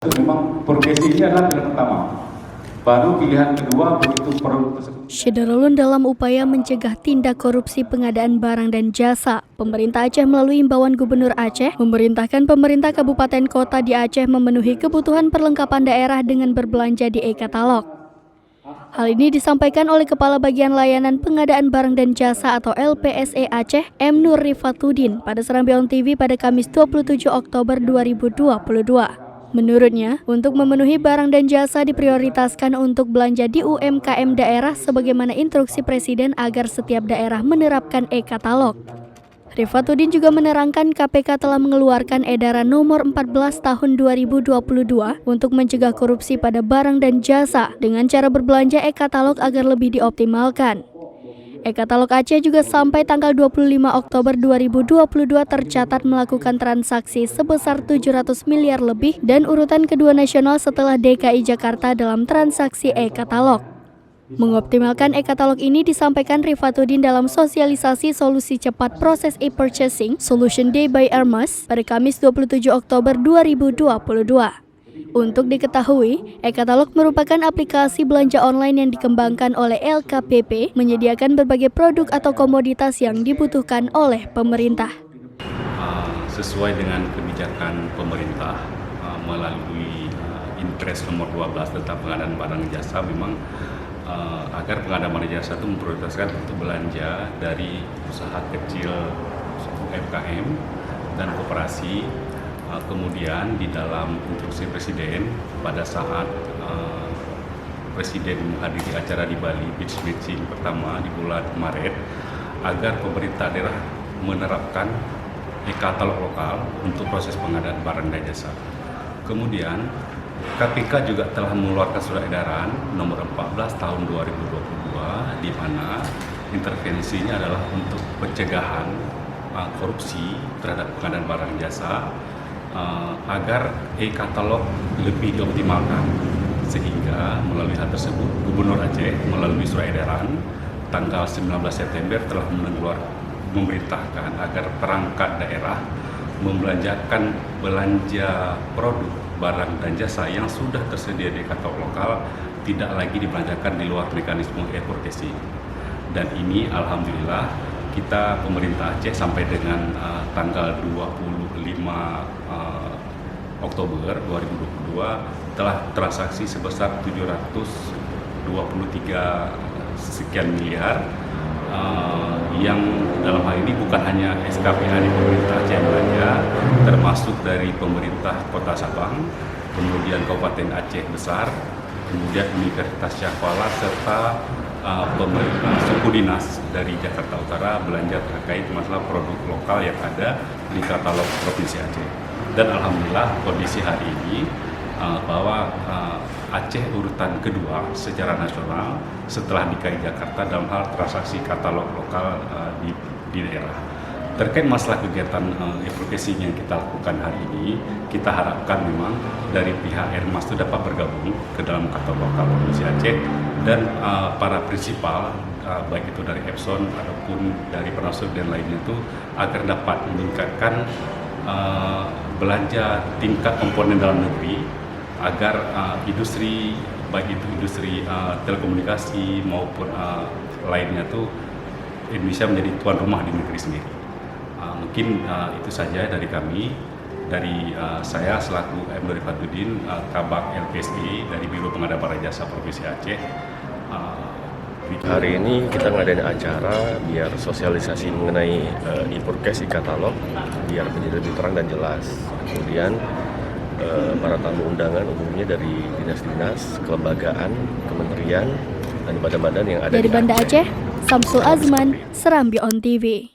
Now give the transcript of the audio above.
Itu memang progresi ini adalah pilihan pertama. Baru pilihan kedua begitu produk tersebut. Syederulun dalam upaya mencegah tindak korupsi pengadaan barang dan jasa, pemerintah Aceh melalui imbauan Gubernur Aceh memerintahkan pemerintah kabupaten kota di Aceh memenuhi kebutuhan perlengkapan daerah dengan berbelanja di e-katalog. Hal ini disampaikan oleh Kepala Bagian Layanan Pengadaan Barang dan Jasa atau LPSE Aceh, M. Nur Rifatuddin, pada Serambi On TV pada Kamis 27 Oktober 2022. Menurutnya, untuk memenuhi barang dan jasa diprioritaskan untuk belanja di UMKM daerah sebagaimana instruksi Presiden agar setiap daerah menerapkan e-katalog. Rifatuddin juga menerangkan KPK telah mengeluarkan edaran nomor 14 tahun 2022 untuk mencegah korupsi pada barang dan jasa dengan cara berbelanja e-katalog agar lebih dioptimalkan. E-katalog Aceh juga sampai tanggal 25 Oktober 2022 tercatat melakukan transaksi sebesar 700 miliar lebih dan urutan kedua nasional setelah DKI Jakarta dalam transaksi e-katalog. Mengoptimalkan e-katalog ini disampaikan Rifatuddin dalam sosialisasi solusi cepat proses e-purchasing Solution Day by Hermes pada Kamis 27 Oktober 2022. Untuk diketahui, e-katalog merupakan aplikasi belanja online yang dikembangkan oleh LKPP, menyediakan berbagai produk atau komoditas yang dibutuhkan oleh pemerintah. Sesuai dengan kebijakan pemerintah melalui Impres nomor 12 tentang pengadaan barang jasa, memang agar pengadaan barang jasa itu memprioritaskan untuk belanja dari usaha kecil UMKM dan koperasi. Kemudian di dalam instruksi Presiden pada saat Presiden menghadiri acara di Bali Beach Meeting pertama di bulan Maret, agar pemerintah daerah menerapkan e-katalog lokal untuk proses pengadaan barang dan jasa. Kemudian KPK juga telah mengeluarkan surat edaran nomor 14 tahun 2022 di mana intervensinya adalah untuk pencegahan korupsi terhadap pengadaan barang jasa, agar e-katalog lebih dioptimalkan, sehingga melalui hal tersebut Gubernur Aceh melalui surat edaran tanggal 19 September telah memerintahkan agar perangkat daerah membelanjakan belanja produk barang dan jasa yang sudah tersedia di katalog lokal tidak lagi dibelanjakan di luar mekanisme e-purchasing. Dan ini alhamdulillah kita pemerintah Aceh sampai dengan tanggal 25 Oktober 2022 telah transaksi sebesar 723 sekian miliar, yang dalam hal ini bukan hanya SKPH di pemerintah Aceh belanja, termasuk dari pemerintah Kota Sabang, kemudian Kabupaten Aceh Besar, kemudian Universitas Shah Falaat serta pemerintah suku dinas dari Jakarta Utara belanja terkait masalah produk lokal yang ada di katalog Provinsi Aceh. Dan alhamdulillah kondisi hari ini bahwa Aceh urutan kedua secara nasional setelah DKI Jakarta dalam hal transaksi katalog lokal di daerah. Terkait masalah kegiatan e-purchasing yang kita lakukan hari ini, kita harapkan memang dari pihak Hermes itu dapat bergabung ke dalam katalog lokal Provinsi Aceh dan para prinsipal baik itu dari Epson ataupun dari Penasur dan lainnya itu agar dapat meningkatkan belanja tingkat komponen dalam negeri, agar industri baik itu industri telekomunikasi maupun lainnya itu Indonesia menjadi tuan rumah di negeri sendiri. Mungkin itu saja dari kami, dari saya selaku M. Nur Rifatuddin, Kabak LPSE dari Biro Pengadaan Barang Jasa Provinsi Aceh. Hari ini kita ngadain acara biar sosialisasi mengenai e-purchase e-katalog biar menjadi lebih terang dan jelas. Kemudian para tamu undangan umumnya dari dinas-dinas, kelembagaan, kementerian, dan badan-badan yang ada dari Banda Aceh, Samsul Azman, Serambi On TV.